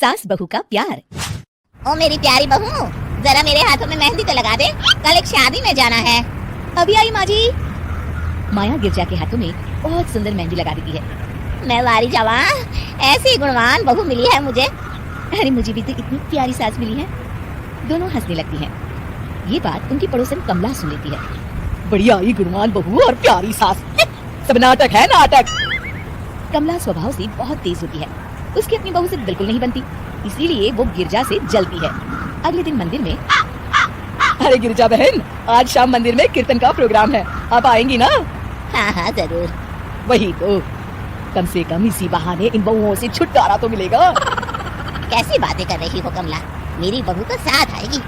सास बहू का प्यार। ओ मेरी प्यारी बहू, जरा मेरे हाथों में मेहंदी तो लगा दे, कल एक शादी में जाना है। अभी आई माँ जी। माया गिरजा के हाथों में बहुत सुंदर मेहंदी लगा देती है। मैं वारी जावा, ऐसी गुणवान बहू मिली है मुझे। अरे मुझे भी तो इतनी प्यारी सास मिली है। दोनों हंसने लगती हैं। ये बात उनकी पड़ोसन कमला सुन लेती है। बढ़िया ही गुणवान बहू और प्यारी सास, सब नाटक है नाटक। कमला स्वभाव से बहुत तेज होती है, उसकी अपनी बहू से बिल्कुल नहीं बनती, इसीलिए वो गिरजा से जलती है। अगले दिन मंदिर में, अरे गिरजा बहन, आज शाम मंदिर में कीर्तन का प्रोग्राम है, आप आएंगी ना? हाँ जरूर। वही तो, कम से कम इसी बहाने इन बहुओं से छुटकारा तो मिलेगा। कैसी बातें कर रही हो कमला, मेरी बहू तो साथ आएगी।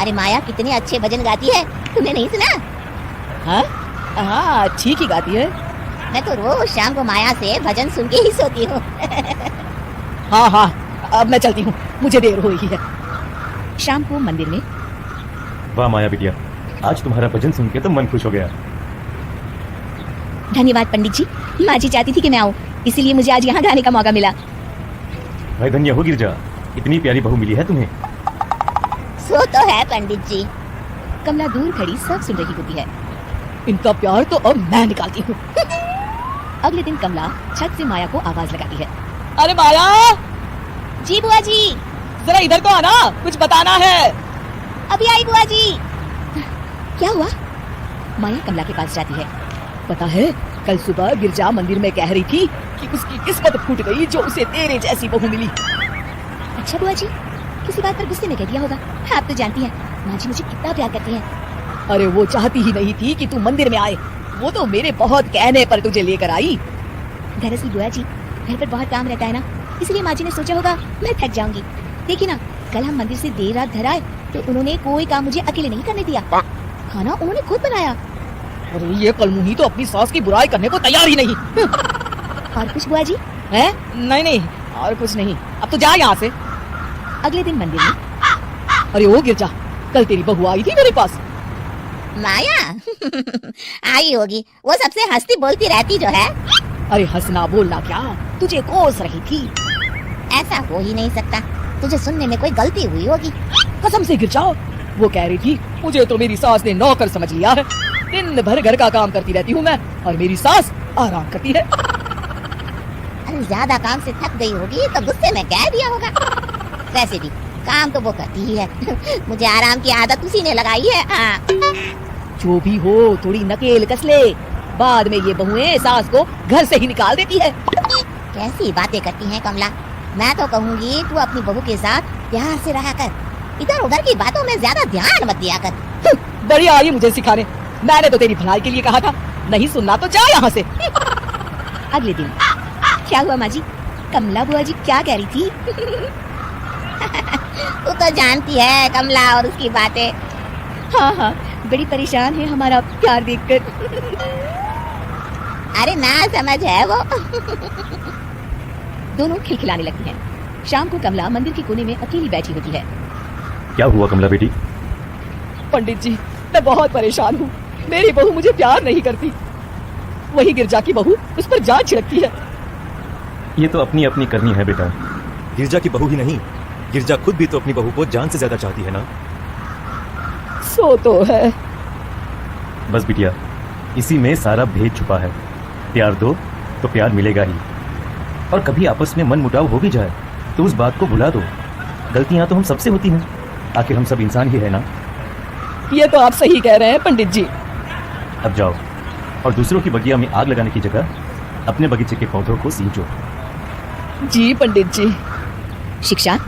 अरे माया कितने अच्छे भजन गाती है, तुमने नहीं सुना? हाँ ठीक ही गाती है। मैं तो रोज शाम को माया से भजन सुन के ही सोती हूँ। हाँ, अब मैं चलती हूँ, मुझे देर हो रही है। शाम को मंदिर में, वाह माया बिटिया, आज तुम्हारा भजन सुन के तो मन खुश हो गया। धन्यवाद पंडित जी, माँ जी चाहती थी कि मैं आऊँ, इसीलिए मुझे आज यहाँ गाने का मौका मिला। भाई धन्य हो गिरजा, इतनी प्यारी बहू मिली है तुम्हें। सो तो है पंडित जी। कमला दूर खड़ी सब सुन रही होती है। इनका प्यार तो अब मैं निकालती हूँ। अगले दिन कमला छत से माया को आवाज लगाती है। अरे माया! जी बुआ जी। जरा इधर तो आना, कुछ बताना है। अभी आई बुआ जी। क्या हुआ? माया कमला के पास जाती है। पता है, कल सुबह गिरजा मंदिर में कह रही थी कि उसकी किस्मत फूट गई जो उसे तेरे जैसी बहू मिली। अच्छा बुआ जी, किसी बात पर गुस्से में कह दिया होगा। आप तो जानती हैं, माँ जी मुझे कितना प्यार करती हैं। अरे वो चाहती ही नहीं थी कि तू मंदिर में आए, वो तो मेरे बहुत कहने पर तुझे लेकर आई। दरअसल बुआ जी, घर पर बहुत काम रहता है ना, इसलिए माँ जी ने सोचा होगा मैं थक जाऊंगी। देखिए ना, कल हम मंदिर से देर रात घर आए तो उन्होंने कोई काम मुझे अकेले नहीं करने दिया, खाना उन्होंने खुद बनाया। अरे ये कलमुही तो अपनी सास की बुराई करने को तैयार ही नहीं। और कुछ बुआ जी? है? नहीं, और कुछ नहीं, अब तो जा यहाँ से। अगले दिन मंदिर में, अरे ओ गिरजा, कल तेरी बहू आई थी मेरे पास। माया? आई होगी, वो सबसे हंसती बोलती रहती जो है। अरे हंसना बोलना क्या, तुझे कोस रही थी। ऐसा हो ही नहीं सकता, तुझे सुनने में कोई गलती हुई होगी। कसम से गिरजा, वो कह रही थी मुझे तो मेरी सास ने नौकर समझ लिया है। दिन भर घर का काम करती रहती हूँ मैं, और मेरी सास आराम करती है। अरे ज्यादा काम से थक गई होगी तो गुस्से में कह दिया होगा। वैसे भी काम तो वो करती ही है। मुझे आराम की आदत उसी ने लगाई है। जो भी हो, थोड़ी नकेल कस ले, बाद में ये बहुएं सास को घर से ही निकाल देती है। कैसी बातें करती हैं कमला, मैं तो कहूँगी तू अपनी बहू के साथ प्यार से रहा कर, इधर उधर की बातों में ज्यादा ध्यान मत दिया कर। बड़ी आई मुझे सिखाने, मैंने तो तेरी भलाई के लिए कहा था, नहीं सुनना तो जा यहाँ से। अगले दिन, क्या हुआ माँ जी? कमला बुआ जी क्या कह रही थी? तू तो जानती है कमला और उसकी बातें। हाँ, बड़ी परेशान है हमारा प्यार देखकर। अरे ना समझ है वो। दोनों खिलखिलाने लगती हैं। शाम को कमला मंदिर के कोने में अकेली बैठी होती है। क्या हुआ कमला बेटी? पंडित जी, मैं बहुत परेशान हूँ, मेरी बहू मुझे प्यार नहीं करती, वही गिरजा की बहू उस पर जान छिड़कती है। ये तो अपनी अपनी करनी है बेटा। गिरजा की बहू ही नहीं, गिरजा खुद भी तो अपनी बहू को जान से ज्यादा चाहती है ना। सो तो है। बस बिटिया, इसी में सारा भेद छुपा है। प्यार दो तो प्यार मिलेगा ही, और कभी आपस में मन मुटाव हो भी जाए तो उस बात को भुला दो। गलतियां तो हम सबसे होती हैं, आखिर हम सब इंसान ही है ना। ये तो आप सही कह रहे हैं पंडित जी। अब जाओ और दूसरों की बगिया में आग लगाने की जगह अपने बगीचे के पौधों को सींचो। जी पंडित जी। शिक्षा,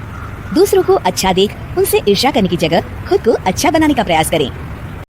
दूसरों को अच्छा देख उनसे ईर्ष्या करने की जगह खुद को अच्छा बनाने का प्रयास करें।